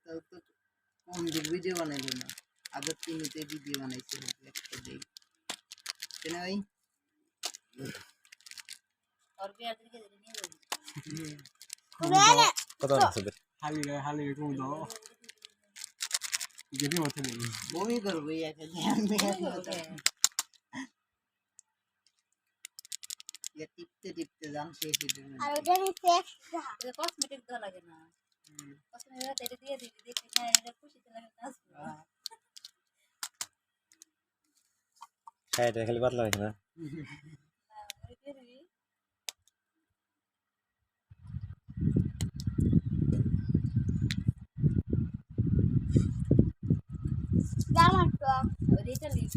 তাও তো কোন দিন ভিডিও বানাইলো না আবার তিনতে ভিডিও বানাইছে একটা দেই কেন ভাই और भी आदमी के नहीं है কত আছে হালি কম দাও যেটি মত নেই বমি করবো একা ধ্যান দিয়ে ये टिपते टिपते जान शेष और उधर ही सेक्स ये कॉस्मेटिक तो लगे ना कॉस्मेटिक तेरे दिए दीदी देखते हैं ये खुशी तो लगे ना খাইতে খালি পাতলা হইছে না Damat dong. Udah itu nih.